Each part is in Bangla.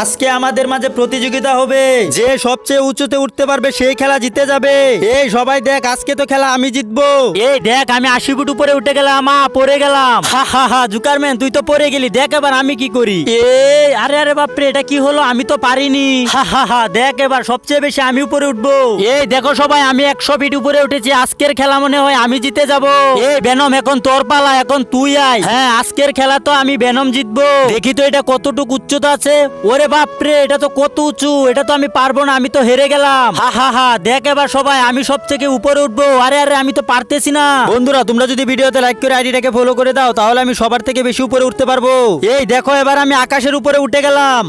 আজকে আমাদের মাঝে প্রতিযোগিতা হবে, যে সবচেয়ে উঁচুতে উঠতে পারবে সেই খেলা জিতে যাবে। এই সবাই দেখ, আজকে তো খেলা আমি জিতবো। এই দেখ, আমি 80 ফুট উপরে উঠে গেলাম, পড়ে গেলাম। হা হা হা, জুকারম্যান তুই তো পড়ে গেলি, দেখ এবার আমি কি করি। আরে আরে বাপরে, এটা কি হলো, আমি তো পারিনি। হা হা হা, দেখ এবার সবচেয়ে বেশি আমি উপরে উঠবো। এই দেখো সবাই, আমি 100 ফিট উপরে উঠেছি। আজকের খেলা মনে হয় আমি জিতে যাবো। এই বেনম, এখন তোর পালা, এখন তুই আয়। হ্যাঁ, আজকের খেলা তো আমি বেনম জিতবো। দেখি তো এটা কতটুকু উচ্চতা আছে। ওরে বাপরে, এটা তো কত উঁচু, এটা তো আমি পারবো না, আমি তো হেরে গেলাম। হা হা হা, দেখ এবার সবাই, আমি সব থেকে উপরে উঠবো। আরে আরে, আমি তো পারতেছি না। বন্ধুরা, তোমরা যদি ভিডিওতে লাইক করে আইডিটাকে ফলো করে দাও, তাহলে আমি সবার থেকে বেশি উপরে উঠতে পারবো। এই দেখো, এবার আমি আকাশের উপরে উঠে গেলাম।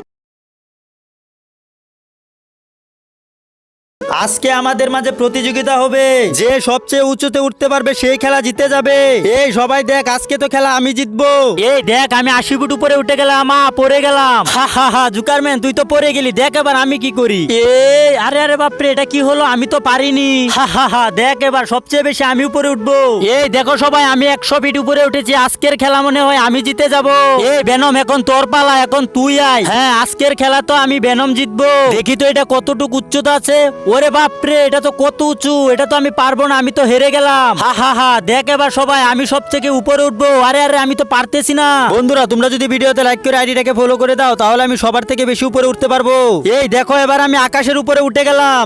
আজকে আমাদের মাঝে প্রতিযোগিতা হবে, যে সবচেয়ে উঁচুতে উঠতে পারবে সেই খেলা জিতে যাবে। এই সবাই দেখ, আজকে তো খেলা আমি জিতবো। এই দেখ, আমি 80 ফুট উপরে উঠে গেলাম, পড়ে গেলাম। হা হা হা, জুকারম্যান তুই তো পড়ে গেলি, দেখ এবার আমি কি করি। আরে আরে বাপরে, এটা কি হলো, আমি তো পারিনি। হা হা হা, দেখ এবার সবচেয়ে বেশি আমি উপরে উঠবো। এই দেখো সবাই, আমি 100 ফিট উপরে উঠেছি। আজকের খেলা মনে হয় আমি জিতে যাবো। এই বেনম, এখন তোর পালা, এখন তুই আয়। হ্যাঁ, আজকের খেলা তো আমি বেনম জিতবো। দেখি তো এটা কতটুকু উচ্চতা আছে। ওরে বাপরে, এটা তো কত উঁচু, এটা তো আমি পারবো না, আমি তো হেরে গেলাম। হা হা হা, দেখ এবার সবাই, আমি সব থেকে উপরে উঠবো। আরে আরে, আমি তো পারতেছি না। বন্ধুরা, তোমরা যদি ভিডিওতে লাইক করে আইডিটাকে ফলো করে দাও, তাহলে আমি সবার থেকে বেশি উপরে উঠতে পারবো। এই দেখো, এবার আমি আকাশের উপরে উঠে গেলাম।